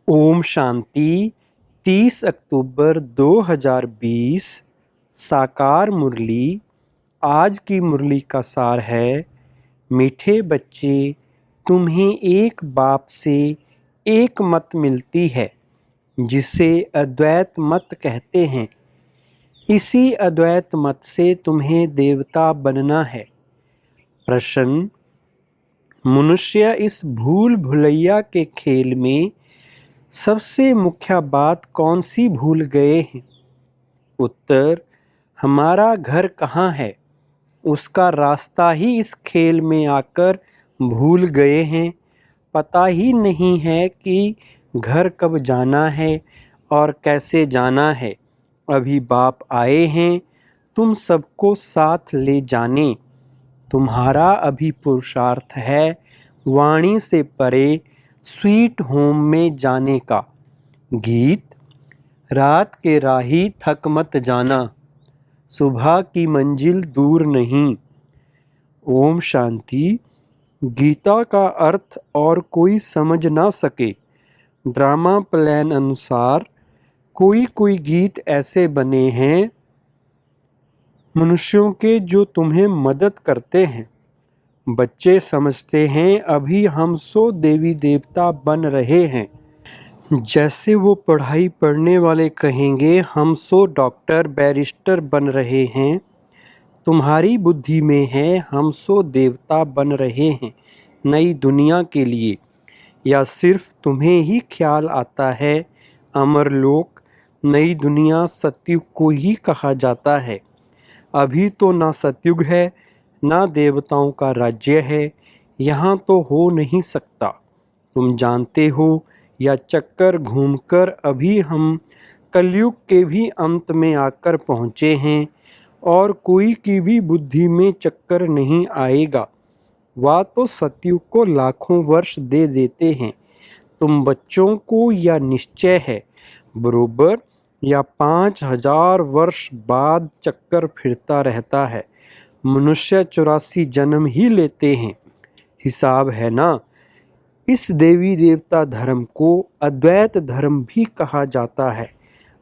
ओम शांति। 30 अक्टूबर 2020 साकार मुरली। आज की मुरली का सार है, मीठे बच्चे, तुम्हें एक बाप से एक मत मिलती है जिसे अद्वैत मत कहते हैं। इसी अद्वैत मत से तुम्हें देवता बनना है। प्रश्न: मनुष्य इस भूल भुलैया के खेल में सबसे मुख्य बात कौन सी भूल गए हैं? उत्तर: हमारा घर कहाँ है, उसका रास्ता ही इस खेल में आकर भूल गए हैं। पता ही नहीं है कि घर कब जाना है और कैसे जाना है। अभी बाप आए हैं तुम सबको साथ ले जाने। तुम्हारा अभी पुरुषार्थ है वाणी से परे स्वीट होम में जाने का। गीत: रात के राही थक मत जाना, सुबह की मंजिल दूर नहीं। ओम शांति। गीता का अर्थ और कोई समझ ना सके। ड्रामा प्लान अनुसार कोई कोई गीत ऐसे बने हैं मनुष्यों के जो तुम्हें मदद करते हैं। बच्चे समझते हैं अभी हम 100 देवी देवता बन रहे हैं। जैसे वो पढ़ाई पढ़ने वाले कहेंगे हम 100 डॉक्टर बैरिस्टर बन रहे हैं। तुम्हारी बुद्धि में है हम 100 देवता बन रहे हैं नई दुनिया के लिए। या सिर्फ तुम्हें ही ख्याल आता है अमरलोक नई दुनिया सतयुग को ही कहा जाता है। अभी तो ना सतयुग है ना देवताओं का राज्य है, यहाँ तो हो नहीं सकता। तुम जानते हो या चक्कर घूमकर अभी हम कलयुग के भी अंत में आकर पहुँचे हैं और कोई की भी बुद्धि में चक्कर नहीं आएगा। वह तो सतयुग को लाखों वर्ष दे देते हैं। तुम बच्चों को यह निश्चय है बरोबर या 5000 वर्ष बाद चक्कर फिरता रहता है। मनुष्य 84 जन्म ही लेते हैं। हिसाब है ना। इस देवी देवता धर्म को अद्वैत धर्म भी कहा जाता है।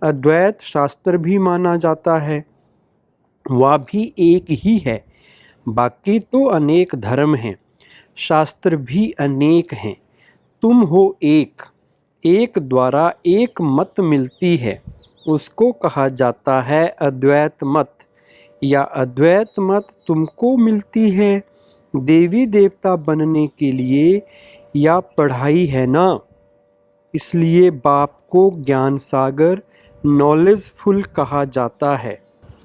अद्वैत शास्त्र भी माना जाता है, वह भी एक ही है। बाकी तो अनेक धर्म हैं, शास्त्र भी अनेक हैं। तुम हो एक, एक द्वारा एक मत मिलती है, उसको कहा जाता है अद्वैत मत। या अद्वैत मत तुमको मिलती है देवी देवता बनने के लिए या पढ़ाई है ना। इसलिए बाप को ज्ञान सागर नॉलेजफुल कहा जाता है।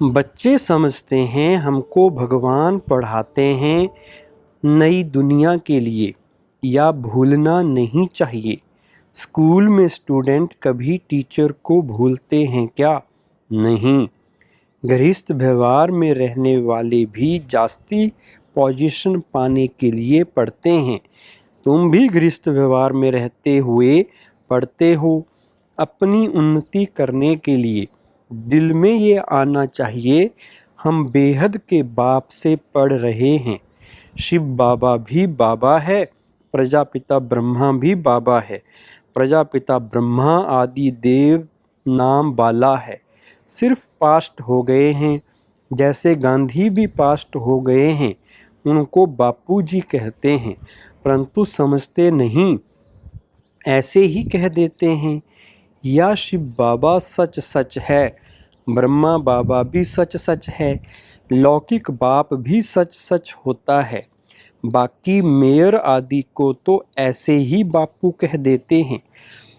बच्चे समझते हैं हमको भगवान पढ़ाते हैं नई दुनिया के लिए, या भूलना नहीं चाहिए। स्कूल में स्टूडेंट कभी टीचर को भूलते हैं क्या? नहीं। गृहस्थ व्यवहार में रहने वाले भी जास्ती पोजीशन पाने के लिए पढ़ते हैं। तुम भी गृहस्थ व्यवहार में रहते हुए पढ़ते हो अपनी उन्नति करने के लिए। दिल में ये आना चाहिए हम बेहद के बाप से पढ़ रहे हैं। शिव बाबा भी बाबा है, प्रजापिता ब्रह्मा भी बाबा है। प्रजापिता ब्रह्मा आदि देव नाम वाला है। सिर्फ पास्ट हो गए हैं, जैसे गांधी भी पास्ट हो गए हैं, उनको बापू जी कहते हैं, परंतु समझते नहीं, ऐसे ही कह देते हैं। या शिव बाबा सच सच है, ब्रह्मा बाबा भी सच सच है, लौकिक बाप भी सच सच होता है। बाकी मेयर आदि को तो ऐसे ही बापू कह देते हैं।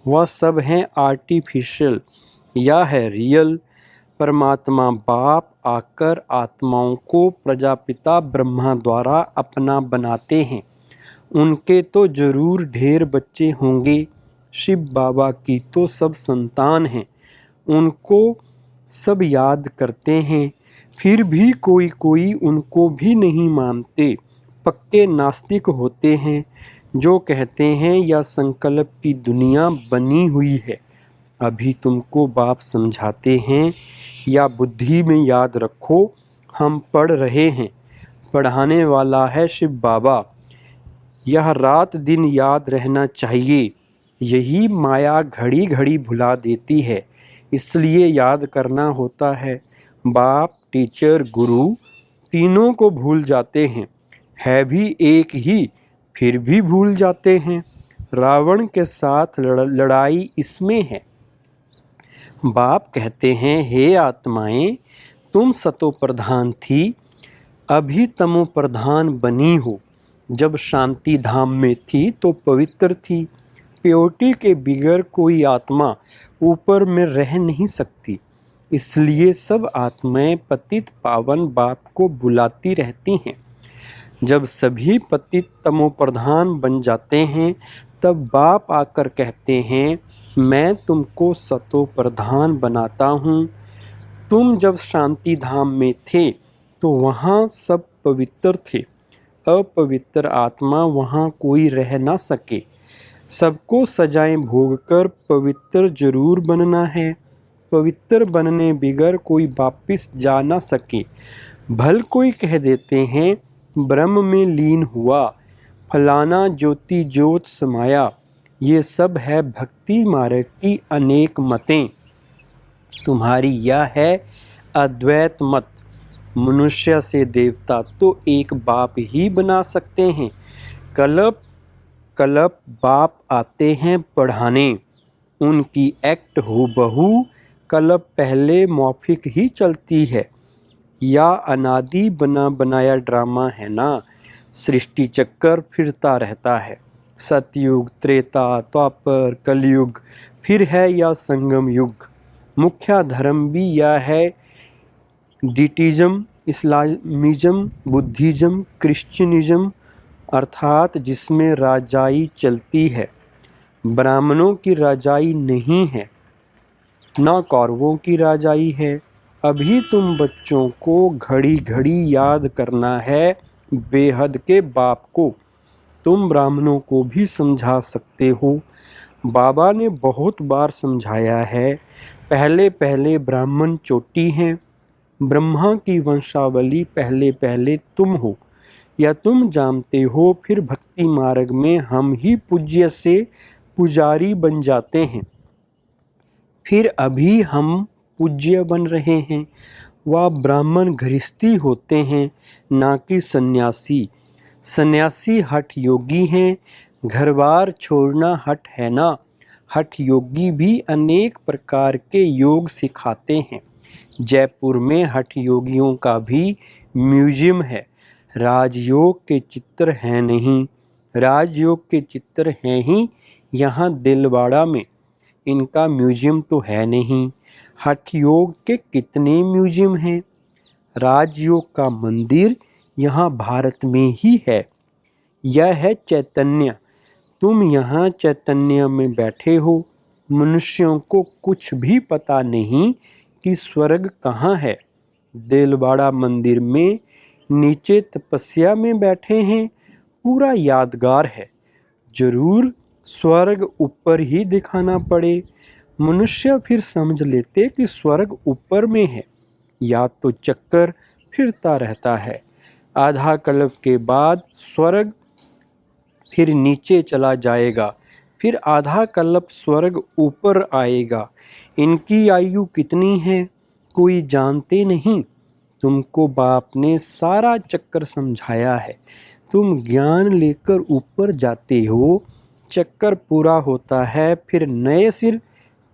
वह सब हैं आर्टिफिशियल, या है रियल। परमात्मा बाप आकर आत्माओं को प्रजापिता ब्रह्मा द्वारा अपना बनाते हैं। उनके तो जरूर ढेर बच्चे होंगे। शिव बाबा की तो सब संतान हैं, उनको सब याद करते हैं। फिर भी कोई कोई उनको भी नहीं मानते, पक्के नास्तिक होते हैं जो कहते हैं यह संकल्प की दुनिया बनी हुई है। अभी तुमको बाप समझाते हैं या बुद्धि में याद रखो हम पढ़ रहे हैं, पढ़ाने वाला है शिव बाबा। यह रात दिन याद रहना चाहिए। यही माया घड़ी घड़ी भुला देती है, इसलिए याद करना होता है। बाप, टीचर, गुरु तीनों को भूल जाते हैं, है भी एक ही, फिर भी भूल जाते हैं। रावण के साथ लड़ाई इसमें है। बाप कहते हैं, हे आत्माएं, तुम सतो प्रधान थी, अभी तमो प्रधान बनी हो। जब शांति धाम में थी तो पवित्र थी। प्योरिटी के बिगर कोई आत्मा ऊपर में रह नहीं सकती, इसलिए सब आत्माएं पतित पावन बाप को बुलाती रहती हैं। जब सभी पतित तमो प्रधान बन जाते हैं, तब बाप आकर कहते हैं, मैं तुमको सतो प्रधान बनाता हूँ। तुम जब शांति धाम में थे तो वहाँ सब पवित्र थे, अपवित्र आत्मा वहाँ कोई रह ना सके। सबको सजाएं भोगकर पवित्र जरूर बनना है। पवित्र बनने बिगर कोई वापिस जा ना सके। भल कोई कह देते हैं, ब्रह्म में लीन हुआ, फलाना ज्योति ज्योत समाया। ये सब है भक्ति मार्ग की अनेक मतें। तुम्हारी यह है अद्वैत मत। मनुष्य से देवता तो एक बाप ही बना सकते हैं। कल्प कल्प बाप आते हैं पढ़ाने, उनकी एक्ट हूबहू कल्प पहले मौखिक ही चलती है। या अनादि बना बनाया ड्रामा है ना, सृष्टि चक्कर फिरता रहता है। सतयुग, त्रेता, द्वापर, कलयुग, फिर है या संगम युग। मुख्य धर्म भी यह है, डिटिज्म, इस्लामिज्म, बुद्धिज्म, क्रिश्चियनिज्म, अर्थात जिसमें राजाई चलती है। ब्राह्मणों की राजाई नहीं है, न कौरवों की राजाई है। अभी तुम बच्चों को घड़ी घड़ी याद करना है बेहद के बाप को। तुम ब्राह्मणों को भी समझा सकते हो। बाबा ने बहुत बार समझाया है। पहले पहले ब्राह्मण चोटी हैं। ब्रह्मा की वंशावली पहले पहले तुम हो, या तुम जानते हो। फिर भक्ति मार्ग में हम ही पूज्य से पुजारी बन जाते हैं। फिर अभी हम पूज्य बन रहे हैं। वह ब्राह्मण गृहस्थी होते हैं, ना कि सन्यासी। सन्यासी हठ योगी हैं। घरबार छोड़ना हठ है ना। हठ योगी भी अनेक प्रकार के योग सिखाते हैं। जयपुर में हठ योगियों का भी म्यूजियम है। राजयोग के चित्र हैं नहीं। राजयोग के चित्र हैं ही यहाँ दिलवाड़ा में, इनका म्यूजियम तो है नहीं। हठ योग के कितने म्यूजियम हैं। राजयोग का मंदिर यहाँ भारत में ही है। यह है चैतन्य। तुम यहाँ चैतन्य में बैठे हो। मनुष्यों को कुछ भी पता नहीं कि स्वर्ग कहाँ है। दिलवाड़ा मंदिर में नीचे तपस्या में बैठे हैं, पूरा यादगार है। जरूर स्वर्ग ऊपर ही दिखाना पड़े। मनुष्य फिर समझ लेते कि स्वर्ग ऊपर में है। या तो चक्कर फिरता रहता है। आधा कल्प के बाद स्वर्ग फिर नीचे चला जाएगा, फिर आधा कल्प स्वर्ग ऊपर आएगा। इनकी आयु कितनी है कोई जानते नहीं। तुमको बाप ने सारा चक्कर समझाया है। तुम ज्ञान लेकर ऊपर जाते हो, चक्कर पूरा होता है, फिर नए सिर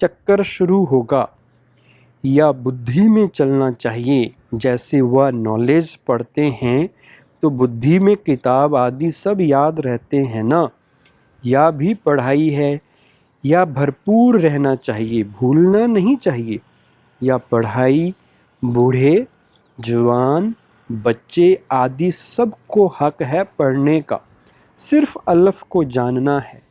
चक्कर शुरू होगा। या बुद्धि में चलना चाहिए। जैसे वह नॉलेज पढ़ते हैं तो बुद्धि में किताब आदि सब याद रहते हैं ना। या भी पढ़ाई है। या भरपूर रहना चाहिए, भूलना नहीं चाहिए। या पढ़ाई बूढ़े, जवान, बच्चे आदि सबको हक है पढ़ने का। सिर्फ अल्फ को जानना है।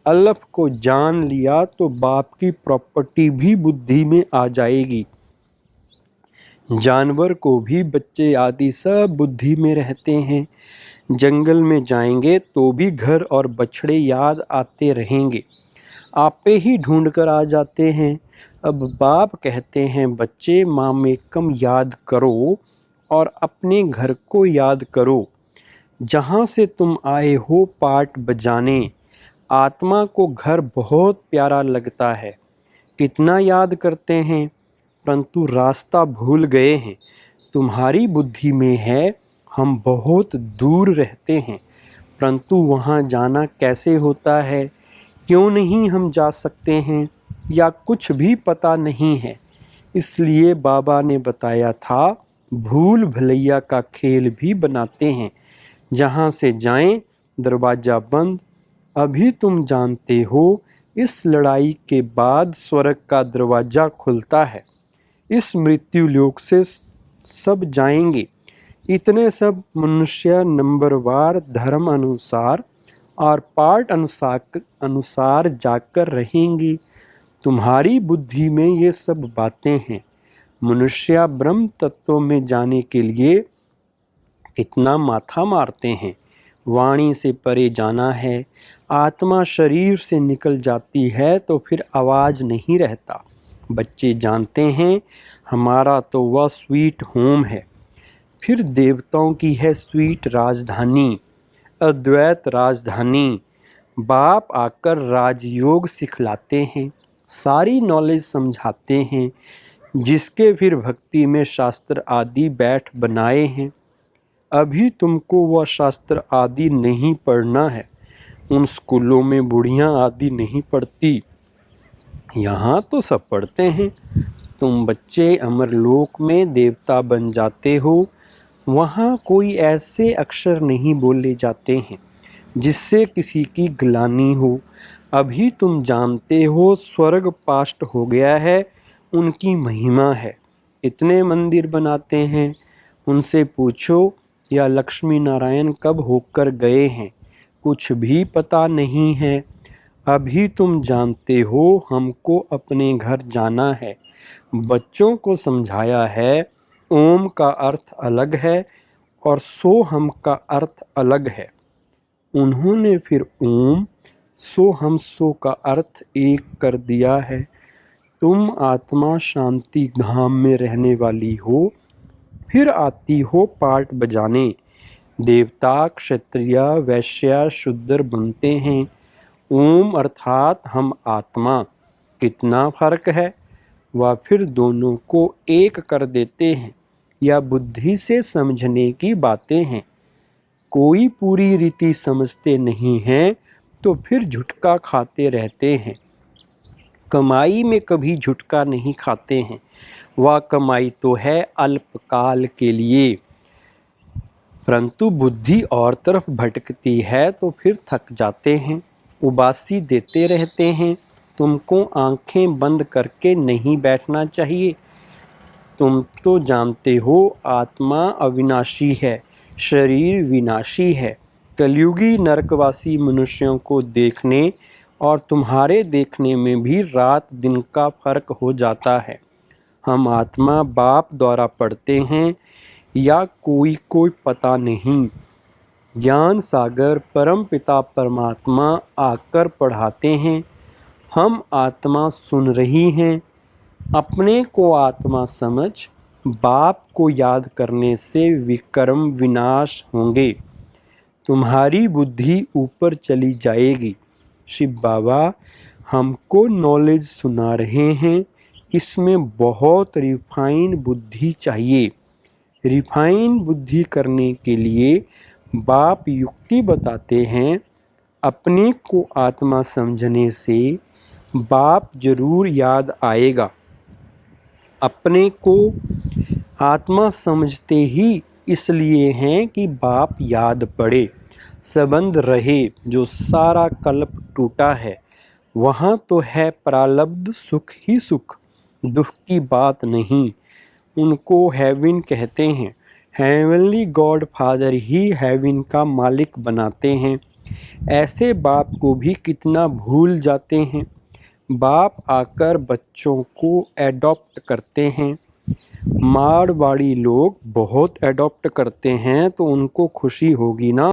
अल्फ को जान लिया तो बाप की प्रॉपर्टी भी बुद्धि में आ जाएगी। जानवर को भी बच्चे आदि सब बुद्धि में रहते हैं। जंगल में जाएंगे तो भी घर और बछड़े याद आते रहेंगे। आपे ही ढूंढ कर आ जाते हैं। अब बाप कहते हैं, बच्चे मामेकम याद करो और अपने घर को याद करो, जहाँ से तुम आए हो पाट बजाने। आत्मा को घर बहुत प्यारा लगता है, कितना याद करते हैं, परंतु रास्ता भूल गए हैं। तुम्हारी बुद्धि में है हम बहुत दूर रहते हैं, परंतु वहाँ जाना कैसे होता है, क्यों नहीं हम जा सकते हैं, या कुछ भी पता नहीं है। इसलिए बाबा ने बताया था भूल भुलैया का खेल भी बनाते हैं, जहाँ से जाएं दरवाज़ा बंद। अभी तुम जानते हो इस लड़ाई के बाद स्वर्ग का दरवाज़ा खुलता है। इस मृत्यु लोक से सब जाएंगे, इतने सब मनुष्य नंबरवार धर्म अनुसार और पाठ अनुसार जाकर रहेंगे। तुम्हारी बुद्धि में ये सब बातें हैं। मनुष्य ब्रह्म तत्व में जाने के लिए कितना माथा मारते हैं। वाणी से परे जाना है, आत्मा शरीर से निकल जाती है तो फिर आवाज़ नहीं रहता। बच्चे जानते हैं हमारा तो वह स्वीट होम है, फिर देवताओं की है स्वीट राजधानी, अद्वैत राजधानी। बाप आकर राजयोग सिखलाते हैं, सारी नॉलेज समझाते हैं, जिसके फिर भक्ति में शास्त्र आदि बैठ बनाए हैं। अभी तुमको वह शास्त्र आदि नहीं पढ़ना है, उन स्कूलों में बुढ़ियाँ आदि नहीं पढ़ती, यहाँ तो सब पढ़ते हैं। तुम बच्चे अमरलोक में देवता बन जाते हो, वहाँ कोई ऐसे अक्षर नहीं बोले जाते हैं जिससे किसी की ग्लानि हो। अभी तुम जानते हो स्वर्ग पास्ट हो गया है, उनकी महिमा है। इतने मंदिर बनाते हैं, उनसे पूछो या लक्ष्मी नारायण कब होकर गए हैं, कुछ भी पता नहीं है। अभी तुम जानते हो हमको अपने घर जाना है। बच्चों को समझाया है ओम का अर्थ अलग है और सोहम का अर्थ अलग है। उन्होंने फिर ओम सोहम सो का अर्थ एक कर दिया है। तुम आत्मा शांति धाम में रहने वाली हो, फिर आती हो पाठ बजाने। देवता क्षत्रिय वैश्य शूद्र बनते हैं। ओम अर्थात हम आत्मा, कितना फर्क है। वह फिर दोनों को एक कर देते हैं। यह बुद्धि से समझने की बातें हैं। कोई पूरी रीति समझते नहीं हैं तो फिर झुटका खाते रहते हैं। कमाई में कभी झुटका नहीं खाते हैं, वह कमाई तो है अल्पकाल के लिए, परंतु बुद्धि और तरफ भटकती है तो फिर थक जाते हैं, उबासी देते रहते हैं। तुमको आंखें बंद करके नहीं बैठना चाहिए। तुम तो जानते हो आत्मा अविनाशी है, शरीर विनाशी है। कलयुगी नरकवासी मनुष्यों को देखने और तुम्हारे देखने में भी रात दिन का फर्क हो जाता है। हम आत्मा बाप द्वारा पढ़ते हैं या कोई पता नहीं। ज्ञान सागर परम पिता परमात्मा आकर पढ़ाते हैं। हम आत्मा सुन रही हैं। अपने को आत्मा समझ बाप को याद करने से विकर्म विनाश होंगे। तुम्हारी बुद्धि ऊपर चली जाएगी। शिव बाबा हमको नॉलेज सुना रहे हैं, इसमें बहुत रिफाइन बुद्धि चाहिए। रिफाइन बुद्धि करने के लिए बाप युक्ति बताते हैं। अपने को आत्मा समझने से बाप जरूर याद आएगा। अपने को आत्मा समझते ही इसलिए हैं कि बाप याद पड़े, संबंध रहे। जो सारा कल्प टूटा है वहाँ तो है प्रारब्ध सुख ही सुख, दुख की बात नहीं। उनको हेवन कहते हैं। हेवनली गॉड फादर ही हेवन का मालिक बनाते हैं। ऐसे बाप को भी कितना भूल जाते हैं। बाप आकर बच्चों को एडॉप्ट करते हैं। मारवाड़ी लोग बहुत एडॉप्ट करते हैं तो उनको खुशी होगी ना।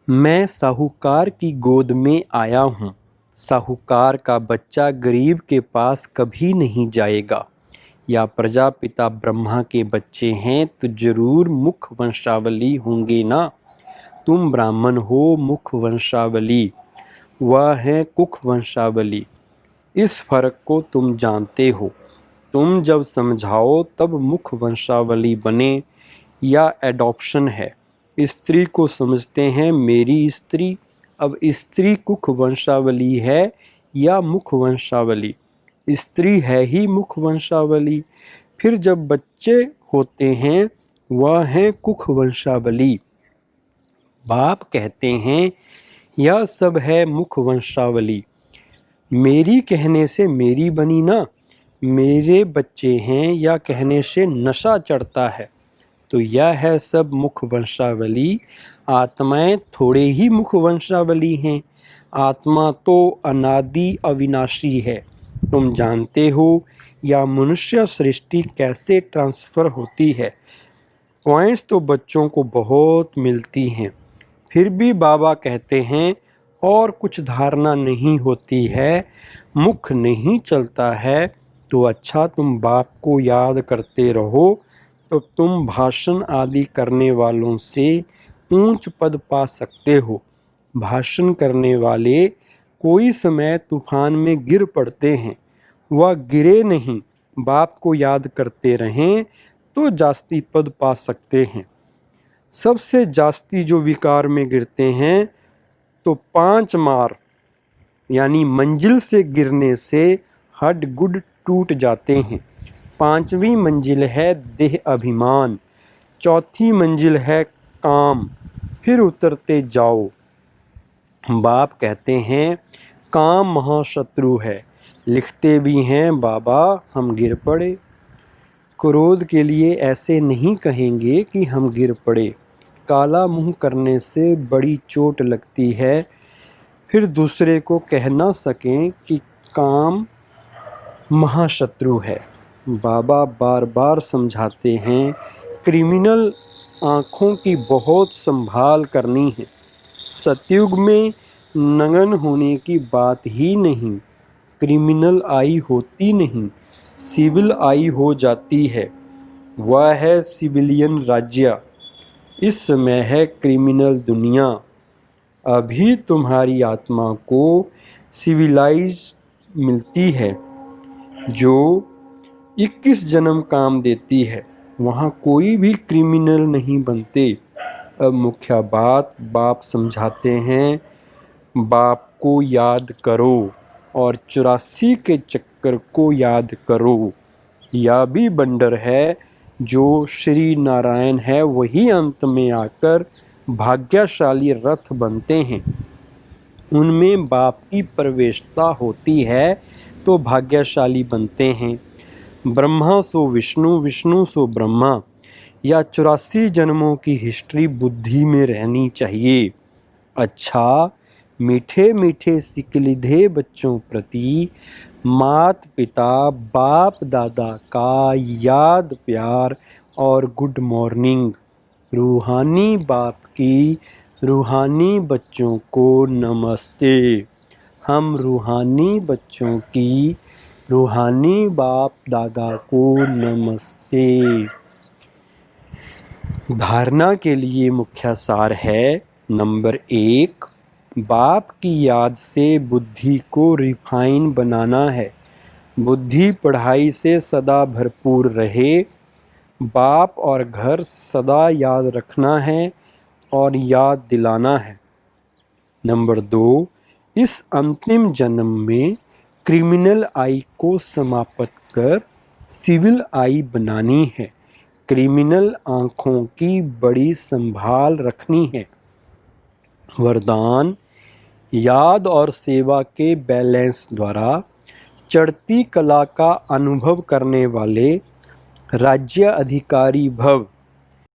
मैं साहूकार की गोद में आया हूँ। साहूकार का बच्चा गरीब के पास कभी नहीं जाएगा। या प्रजापिता ब्रह्मा के बच्चे हैं तो जरूर मुख वंशावली होंगे ना। तुम ब्राह्मण हो, मुख वंशावली। वह है कुख वंशावली। इस फर्क को तुम जानते हो। तुम जब समझाओ तब मुख वंशावली बने या एडॉप्शन है। स्त्री को समझते हैं मेरी स्त्री, अब स्त्री कुख वंशावली है या मुख वंशावली। स्त्री है ही मुख वंशावली। फिर जब बच्चे होते हैं वह है कुख वंशावली। बाप कहते हैं यह सब है मुख वंशावली। मेरी कहने से मेरी बनी ना, मेरे बच्चे हैं या कहने से नशा चढ़ता है। तो यह है सब मुख वंशावली। आत्माएं थोड़े ही मुख वंशावली हैं। आत्मा तो अनादि अविनाशी है। तुम जानते हो या मनुष्य सृष्टि कैसे ट्रांसफ़र होती है। पॉइंट्स तो बच्चों को बहुत मिलती हैं, फिर भी बाबा कहते हैं और कुछ धारणा नहीं होती है, मुख नहीं चलता है। तो अच्छा तुम बाप को याद करते रहो तो तुम भाषण आदि करने वालों से ऊंच पद पा सकते हो। भाषण करने वाले कोई समय तूफान में गिर पड़ते हैं, वह गिरे नहीं, बाप को याद करते रहें तो जास्ती पद पा सकते हैं। सबसे जास्ती जो विकार में गिरते हैं तो 5 मार यानी मंजिल से गिरने से हड्ड गुड टूट जाते हैं। 5वीं मंजिल है देह अभिमान, 4थी मंजिल है काम, फिर उतरते जाओ। बाप कहते हैं काम महाशत्रु है। लिखते भी हैं बाबा हम गिर पड़े। क्रोध के लिए ऐसे नहीं कहेंगे कि हम गिर पड़े। काला मुंह करने से बड़ी चोट लगती है। फिर दूसरे को कह ना सकें कि काम महाशत्रु है। बाबा बार बार समझाते हैं क्रिमिनल आँखों की बहुत संभाल करनी है। सतयुग में नंगन होने की बात ही नहीं, क्रिमिनल आई होती नहीं, सिविल आई हो जाती है। वह है सिविलियन राज्य, इस समय है क्रिमिनल दुनिया। अभी तुम्हारी आत्मा को सिविलाइज मिलती है जो 21 जन्म काम देती है, वहाँ कोई भी क्रिमिनल नहीं बनते। अब मुख्य बात बाप समझाते हैं बाप को याद करो और 84 के चक्कर को याद करो। यह भी बंडर है जो श्री नारायण है वही अंत में आकर भाग्यशाली रथ बनते हैं। उनमें बाप की प्रवेशता होती है तो भाग्यशाली बनते हैं। ब्रह्मा सो विष्णु, विष्णु सो ब्रह्मा, या 84 जन्मों की हिस्ट्री बुद्धि में रहनी चाहिए। अच्छा मीठे मीठे सिकलिधे बच्चों प्रति मात पिता बाप दादा का याद प्यार और गुड मॉर्निंग। रूहानी बाप की रूहानी बच्चों को नमस्ते। हम रूहानी बच्चों की रूहानी बाप दादा को नमस्ते। धारणा के लिए मुख्य सार है नंबर 1, बाप की याद से बुद्धि को रिफाइन बनाना है। बुद्धि पढ़ाई से सदा भरपूर रहे। बाप और घर सदा याद रखना है और याद दिलाना है। नंबर 2, इस अंतिम जन्म में क्रिमिनल आई को समाप्त कर सिविल आई बनानी है। क्रिमिनल आँखों की बड़ी संभाल रखनी है। वरदान, याद और सेवा के बैलेंस द्वारा चढ़ती कला का अनुभव करने वाले राज्य अधिकारी भव।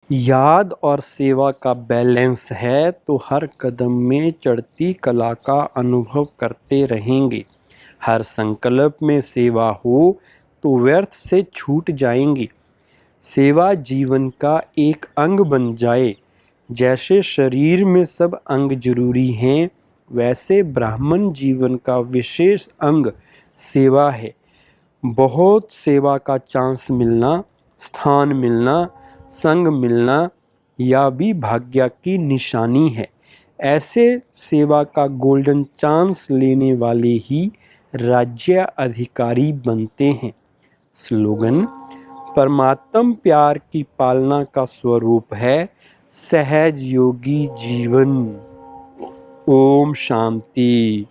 याद और सेवा का बैलेंस है तो हर कदम में चढ़ती कला का अनुभव करते रहेंगे। हर संकल्प में सेवा हो तो व्यर्थ से छूट जाएंगी। सेवा जीवन का एक अंग बन जाए। जैसे शरीर में सब अंग जरूरी हैं, वैसे ब्राह्मण जीवन का विशेष अंग सेवा है। बहुत सेवा का चांस मिलना, स्थान मिलना, संग मिलना, यह भी भाग्य की निशानी है। ऐसे सेवा का गोल्डन चांस लेने वाले ही राज्य अधिकारी बनते हैं। स्लोगन: परमात्म प्यार की पालना का स्वरूप है सहज योगी जीवन। ओम शांति।